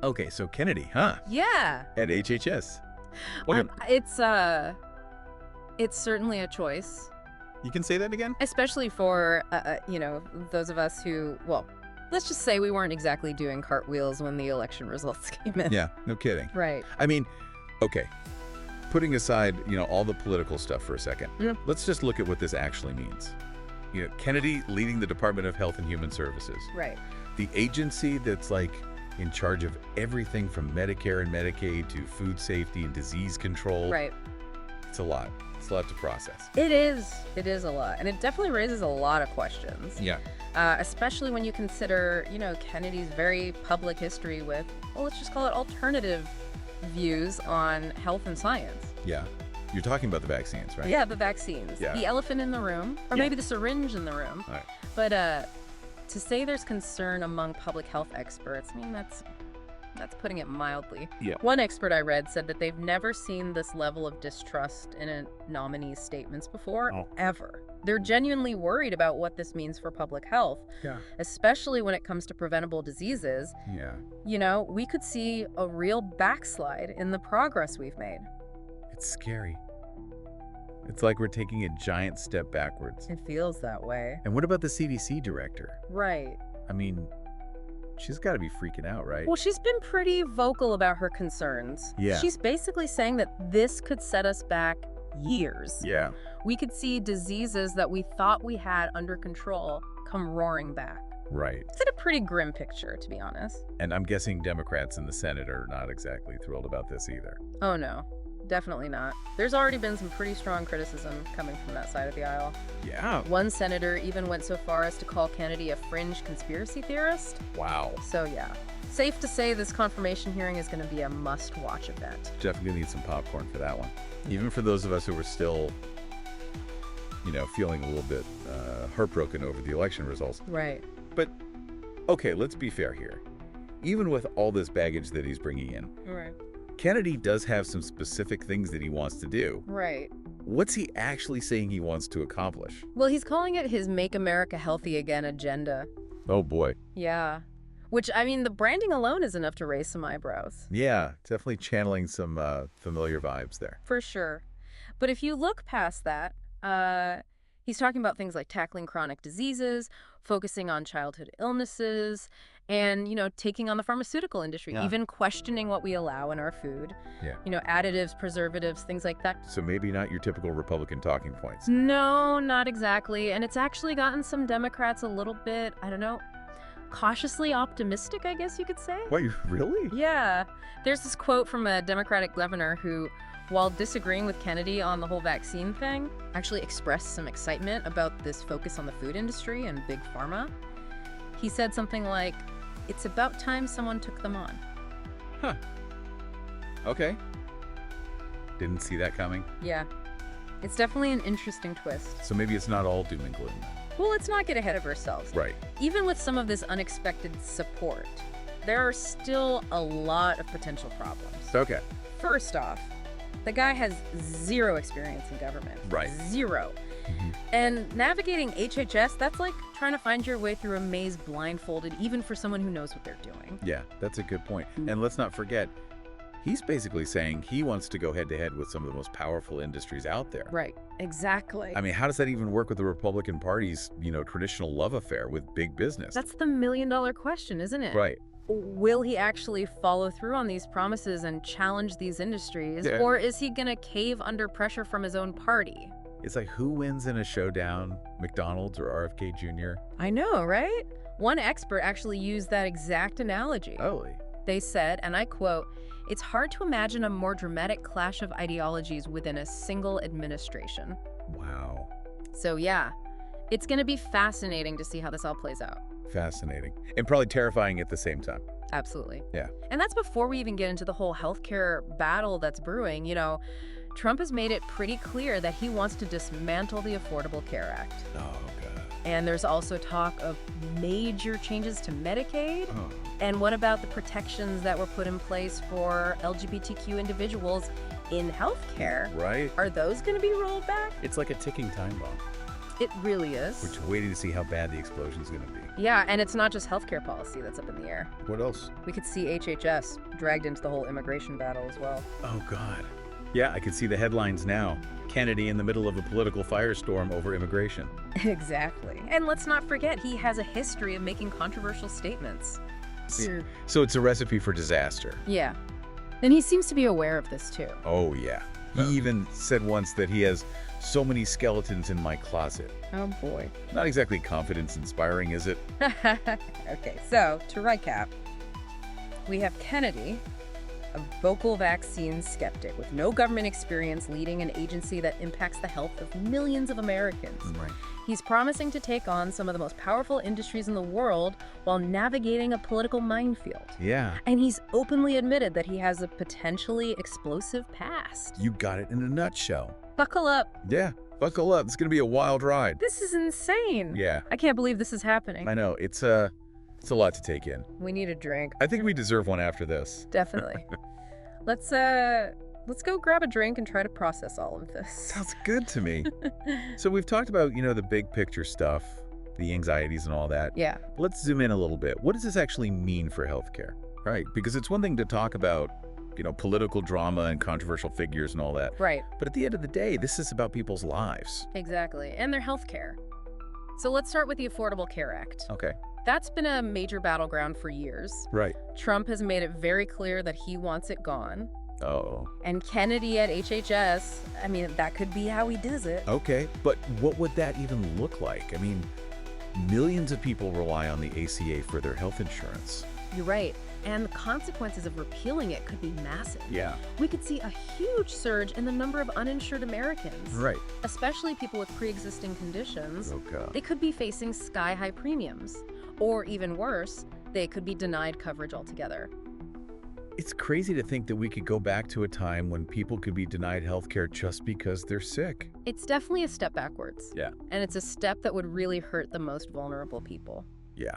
Okay, so Kennedy, huh? Yeah. At HHS. It's certainly a choice, You can say that again? especially for, those of us who, well, let's just say we weren't exactly doing cartwheels when the election results came in. Yeah, no kidding. Right. I mean, okay, putting aside, all the political stuff for a second, Yeah. let's just look at what this actually means. Kennedy leading the Department of Health and Human Services, Right. the agency that's like in charge of everything from Medicare and Medicaid to food safety and disease control. Right. It's a lot. It's a lot to process. It is. It is a lot. And it definitely raises a lot of questions. Yeah. Especially when you consider, Kennedy's very public history with, well, let's just call it alternative views on health and science. Yeah. You're talking about the vaccines, right? Yeah, the vaccines. Yeah. The elephant in the room, or Yeah. maybe the syringe in the room. All right. But to say there's concern among public health experts, I mean, that's putting it mildly. Yeah. One expert I read said that they've never seen this level of distrust in a nominee's statements before, ever. They're genuinely worried about what this means for public health, Yeah. especially when it comes to preventable diseases. Yeah. We could see a real backslide in the progress we've made. It's scary. It's like we're taking a giant step backwards. It feels that way. And what about the CDC director? Right. I mean, she's got to be freaking out, right? Well, she's been pretty vocal about her concerns. Yeah. She's basically saying that this could set us back years. Yeah. We could see diseases that we thought we had under control come roaring back. Right. It's a pretty grim picture, to be honest. And I'm guessing Democrats in the Senate are not exactly thrilled about this either. Oh, no. Definitely not. There's already been some pretty strong criticism coming from that side of the aisle. Yeah. One senator even went so far as to call Kennedy a fringe conspiracy theorist. Wow. So yeah, safe to say this confirmation hearing is going to be a must-watch event. Definitely need some popcorn for that one. Even for those of us who are still, feeling a little bit heartbroken over the election results. Right. But, okay, let's be fair here. Even with all this baggage that he's bringing in, Right. Kennedy does have some specific things that he wants to do. Right. What's he actually saying he wants to accomplish? Well, he's calling it his Make America Healthy Again agenda. Oh, boy. Yeah. Which, I mean, the branding alone is enough to raise some eyebrows. Yeah, definitely channeling some familiar vibes there. For sure. But if you look past that, he's talking about things like tackling chronic diseases, focusing on childhood illnesses, and, taking on the pharmaceutical industry, Yeah. even questioning what we allow in our food. Yeah. Additives, preservatives, things like that. So maybe not your typical Republican talking points. No, not exactly. And it's actually gotten some Democrats a little bit, I don't know, cautiously optimistic, I guess you could say. What, really? Yeah. There's this quote from a Democratic governor who, while disagreeing with Kennedy on the whole vaccine thing, actually expressed some excitement about this focus on the food industry and big pharma. He said something like, "It's about time someone took them on." Huh. Okay. Didn't see that coming. Yeah. It's definitely an interesting twist. So maybe it's not all doom and gloom. Well, let's not get ahead of ourselves. Right. Even with some of this unexpected support, there are still a lot of potential problems. Okay. First off, the guy has zero experience in government. Right. Zero. And navigating HHS, that's like trying to find your way through a maze blindfolded, even for someone who knows what they're doing. Yeah, that's a good point. And let's not forget, he's basically saying he wants to go head-to-head with some of the most powerful industries out there. Right, exactly. I mean, how does that even work with the Republican Party's, traditional love affair with big business? That's the million-dollar question, isn't it? Right. Will he actually follow through on these promises and challenge these industries? Yeah. Or is he going to cave under pressure from his own party? It's like, who wins in a showdown, McDonald's or RFK Jr.? I know, right? One expert actually used that exact analogy. Holy. They said, and I quote, "It's hard to imagine a more dramatic clash of ideologies within a single administration." Wow. So yeah, it's going to be fascinating to see how this all plays out. Fascinating. And probably terrifying at the same time. Absolutely. Yeah. And that's before we even get into the whole healthcare battle that's brewing. Trump has made it pretty clear that he wants to dismantle the Affordable Care Act. Oh, God. And there's also talk of major changes to Medicaid. Oh. And what about the protections that were put in place for LGBTQ individuals in healthcare? Right? Are those going to be rolled back? It's like a ticking time bomb. It really is. We're waiting to see how bad the explosion's going to be. Yeah, and it's not just healthcare policy that's up in the air. What else? We could see HHS dragged into the whole immigration battle as well. Oh, God. Yeah, I can see the headlines now. Kennedy in the middle of a political firestorm over immigration. Exactly. And let's not forget, he has a history of making controversial statements. So it's a recipe for disaster. Yeah. And he seems to be aware of this, too. Oh, yeah. He even said once that he has so many skeletons in my closet. Oh, boy. Not exactly confidence-inspiring, is it? Okay, so to recap, we have Kennedy, a vocal vaccine skeptic with no government experience leading an agency that impacts the health of millions of Americans. Right. He's promising to take on some of the most powerful industries in the world while navigating a political minefield. Yeah. And he's openly admitted that he has a potentially explosive past. You got it in a nutshell. Buckle up. Yeah, buckle up. It's going to be a wild ride. This is insane. Yeah. I can't believe this is happening. I know. It's a lot to take in. We need a drink. I think we deserve one after this. Definitely. Let's go grab a drink and try to process all of this. Sounds good to me. So we've talked about, the big picture stuff, the anxieties and all that. Yeah. Let's zoom in a little bit. What does this actually mean for healthcare? Right? Because it's one thing to talk about, political drama and controversial figures and all that. Right. But at the end of the day, this is about people's lives. Exactly. And their health care. So let's start with the Affordable Care Act. Okay. That's been a major battleground for years. Right. Trump has made it very clear that he wants it gone. Oh. And Kennedy at HHS, that could be how he does it. Okay. But what would that even look like? Millions of people rely on the ACA for their health insurance. You're right. And the consequences of repealing it could be massive. Yeah. We could see a huge surge in the number of uninsured Americans. Right. Especially people with pre-existing conditions. Oh, God. They could be facing sky-high premiums. Or even worse, they could be denied coverage altogether. It's crazy to think that we could go back to a time when people could be denied health care just because they're sick. It's definitely a step backwards. Yeah. And it's a step that would really hurt the most vulnerable people. Yeah.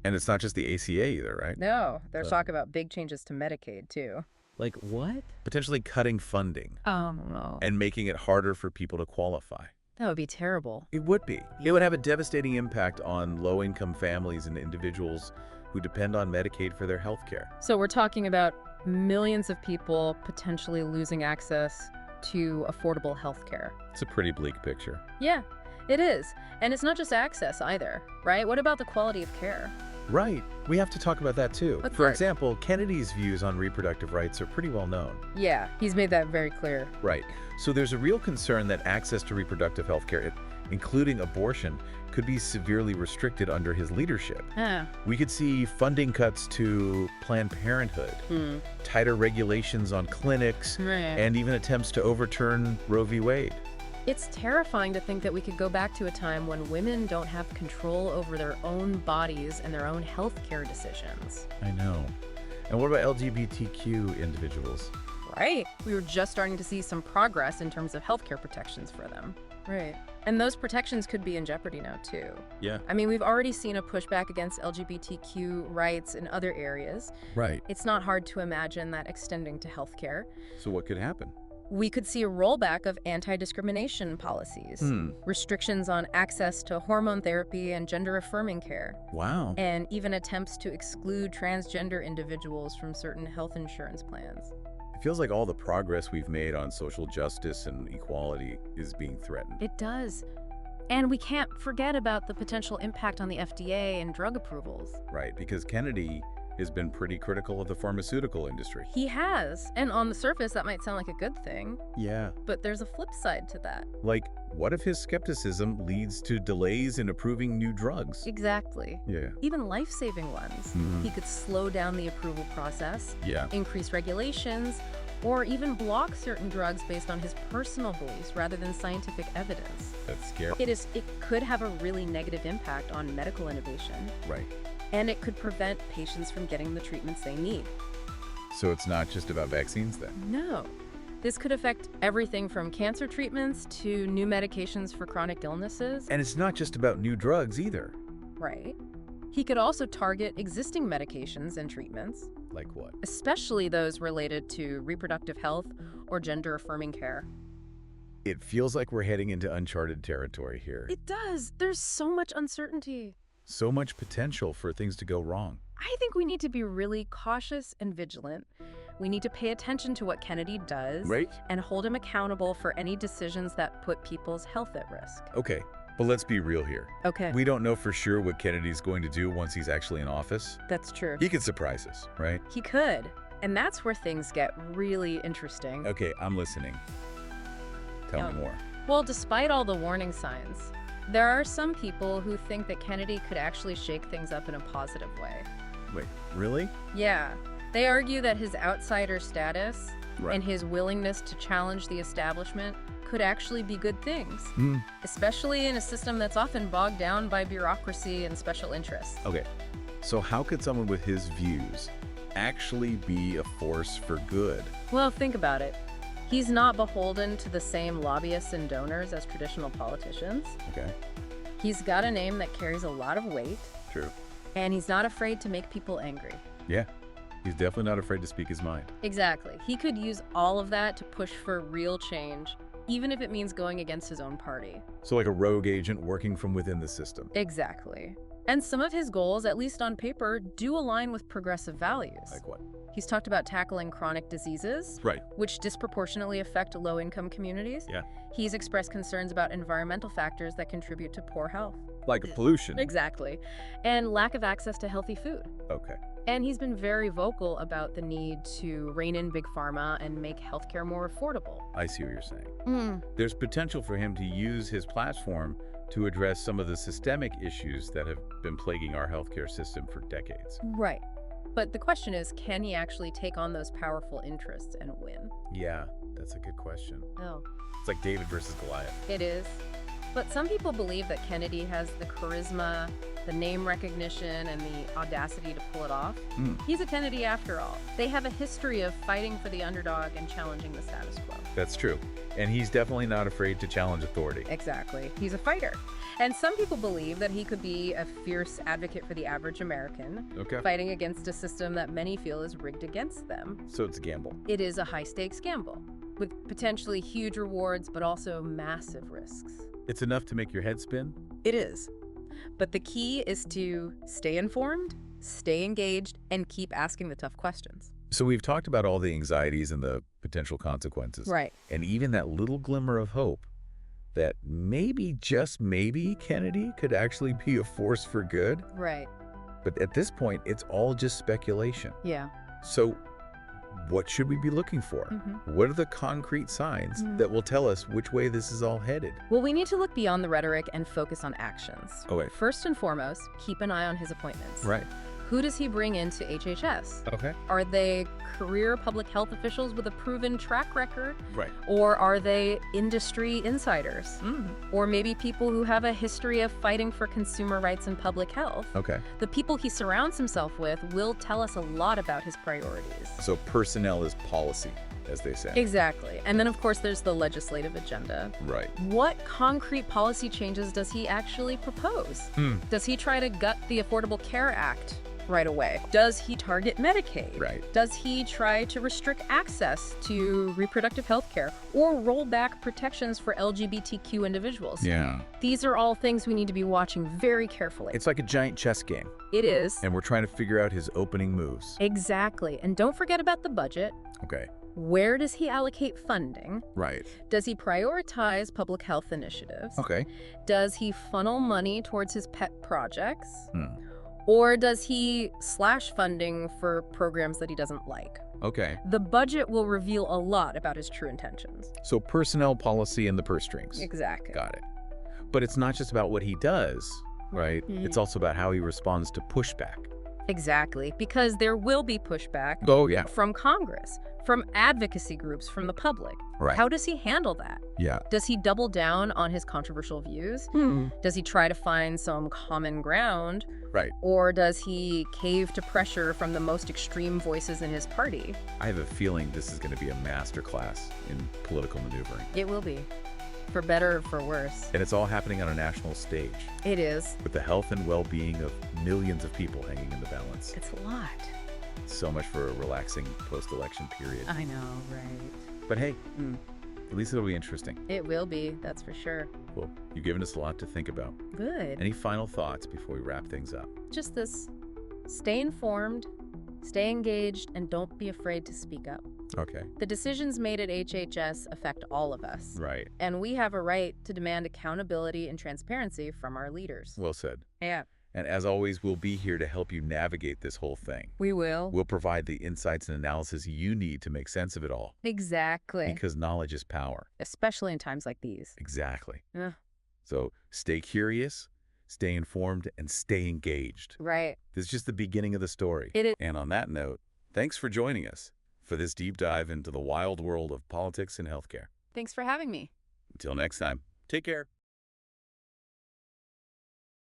And it's not just the ACA either, right? No, there's talk about big changes to Medicaid, too. Like what? Potentially cutting funding Oh, no. and making it harder for people to qualify. That would be terrible. It would be. It would have a devastating impact on low-income families and individuals who depend on Medicaid for their health care. So we're talking about millions of people potentially losing access to affordable health care. It's a pretty bleak picture. Yeah, it is. And it's not just access either, right? What about the quality of care? Right. We have to talk about that too. What's For that? example, Kennedy's views on reproductive rights are pretty well known. Yeah, he's made that very clear. Right. So there's a real concern that access to reproductive health care, including abortion, could be severely restricted under his leadership. We could see funding cuts to Planned Parenthood, tighter regulations on clinics, and even attempts to overturn Roe v. Wade. It's terrifying to think that we could go back to a time when women don't have control over their own bodies and their own health care decisions. I know. And what about LGBTQ individuals? Right. We were just starting to see some progress in terms of healthcare protections for them. Right. And those protections could be in jeopardy now, too. Yeah. We've already seen a pushback against LGBTQ rights in other areas. Right. It's not hard to imagine that extending to healthcare. So what could happen? We could see a rollback of anti-discrimination policies, restrictions on access to hormone therapy and gender-affirming care, Wow. and even attempts to exclude transgender individuals from certain health insurance plans. It feels like all the progress we've made on social justice and equality is being threatened. It does. And we can't forget about the potential impact on the FDA and drug approvals. Right, because Kennedy has been pretty critical of the pharmaceutical industry. He has. And on the surface, that might sound like a good thing, Yeah. but there's a flip side to that. Like, what if his skepticism leads to delays in approving new drugs? Exactly. Yeah. Even life-saving ones. He could slow down the approval process, Yeah. increase regulations, or even block certain drugs based on his personal beliefs rather than scientific evidence. That's scary. It could have a really negative impact on medical innovation, Right. and it could prevent patients from getting the treatments they need. So it's not just about vaccines then? No. This could affect everything from cancer treatments to new medications for chronic illnesses. And it's not just about new drugs either. Right. He could also target existing medications and treatments, Like what? especially those related to reproductive health or gender-affirming care. It feels like we're heading into uncharted territory here. It does. There's so much uncertainty. So much potential for things to go wrong. I think we need to be really cautious and vigilant. We need to pay attention to what Kennedy does Right. and hold him accountable for any decisions that put people's health at risk. Okay, but let's be real here. Okay. We don't know for sure what Kennedy's going to do once he's actually in office. That's true. He could surprise us, right? He could. And that's where things get really interesting. Okay, I'm listening. Tell me more. Well, despite all the warning signs, there are some people who think that Kennedy could actually shake things up in a positive way. Wait, really? Yeah. They argue that his outsider status Right. and his willingness to challenge the establishment could actually be good things, especially in a system that's often bogged down by bureaucracy and special interests. Okay, so how could someone with his views actually be a force for good? Well, think about it. He's not beholden to the same lobbyists and donors as traditional politicians. Okay, He's got a name that carries a lot of weight, true. and he's not afraid to make people angry. Yeah, he's definitely not afraid to speak his mind. Exactly. He could use all of that to push for real change, even if it means going against his own party. So like a rogue agent working from within the system. Exactly. And some of his goals, at least on paper, do align with progressive values. Like what? He's talked about tackling chronic diseases, Right. which disproportionately affect low-income communities. Yeah. He's expressed concerns about environmental factors that contribute to poor health. Like pollution. Exactly. And lack of access to healthy food. Okay. And he's been very vocal about the need to rein in big pharma and make healthcare more affordable. I see what you're saying. There's potential for him to use his platform to address some of the systemic issues that have been plaguing our healthcare system for decades. Right. But the question is, can he actually take on those powerful interests and win? Yeah, that's a good question. Oh, It's like David versus Goliath. it is. But some people believe that Kennedy has the charisma, the name recognition, and the audacity to pull it off. He's a Kennedy after all. They have a history of fighting for the underdog and challenging the status quo. That's true. And he's definitely not afraid to challenge authority. Exactly. He's a fighter. And some people believe that he could be a fierce advocate for the average American, Okay. fighting against a system that many feel is rigged against them. So it's a gamble. It is a high-stakes gamble, with potentially huge rewards, but also massive risks. It's enough to make your head spin? It is. But the key is to stay informed, stay engaged, and keep asking the tough questions. So we've talked about all the anxieties and the potential consequences. Right. And even that little glimmer of hope that maybe, just maybe, Kennedy could actually be a force for good. Right. But at this point, it's all just speculation. Yeah. So what should we be looking for? What are the concrete signs that will tell us which way this is all headed? Well, we need to look beyond the rhetoric and focus on actions. Oh, wait. First and foremost, keep an eye on his appointments. Right. Who does he bring into HHS? Okay. Are they career public health officials with a proven track record? Right. Or are they industry insiders? Or maybe people who have a history of fighting for consumer rights and public health? Okay. The people he surrounds himself with will tell us a lot about his priorities. So personnel is policy, as they say. Exactly. And then, of course, there's the legislative agenda. Right. What concrete policy changes does he actually propose? Does he try to gut the Affordable Care Act right away? Does he target Medicaid? Right. Does he try to restrict access to reproductive health care or roll back protections for LGBTQ individuals? Yeah. These are all things we need to be watching very carefully. It's like a giant chess game, It is. and we're trying to figure out his opening moves. Exactly. And don't forget about the budget. Okay. Where does he allocate funding? Right. Does he prioritize public health initiatives? Okay. Does he funnel money towards his pet projects? Or does he slash funding for programs that he doesn't like? Okay. The budget will reveal a lot about his true intentions. So personnel policy and the purse strings. Exactly. Got it. But it's not just about what he does, right? It's also about how he responds to pushback. Exactly, because there will be pushback Oh, yeah. from Congress, from advocacy groups, from the public. Right. How does he handle that? Yeah. Does he double down on his controversial views? Does he try to find some common ground? Right. Or does he cave to pressure from the most extreme voices in his party? I have a feeling this is going to be a masterclass in political maneuvering. It will be. For better or for worse. And it's all happening on a national stage, It is. with the health and well-being of millions of people hanging in the balance. It's a lot. So much for a relaxing post-election period. I know, right? But hey, At least it'll be interesting. It will be, that's for sure. Well, you've given us a lot to think about. Good. Any final thoughts before we wrap things up? Just this: stay informed, stay engaged, and don't be afraid to speak up. Okay. The decisions made at HHS affect all of us. Right. And we have a right to demand accountability and transparency from our leaders. Well said. Yeah. And as always, we'll be here to help you navigate this whole thing. We will. We'll provide the insights and analysis you need to make sense of it all. Exactly. Because knowledge is power. Especially in times like these. Exactly. Yeah. So stay curious, stay informed, and stay engaged. Right. This is just the beginning of the story. It is. And on that note, thanks for joining us for this deep dive into the wild world of politics and healthcare. Thanks for having me. Until next time, take care.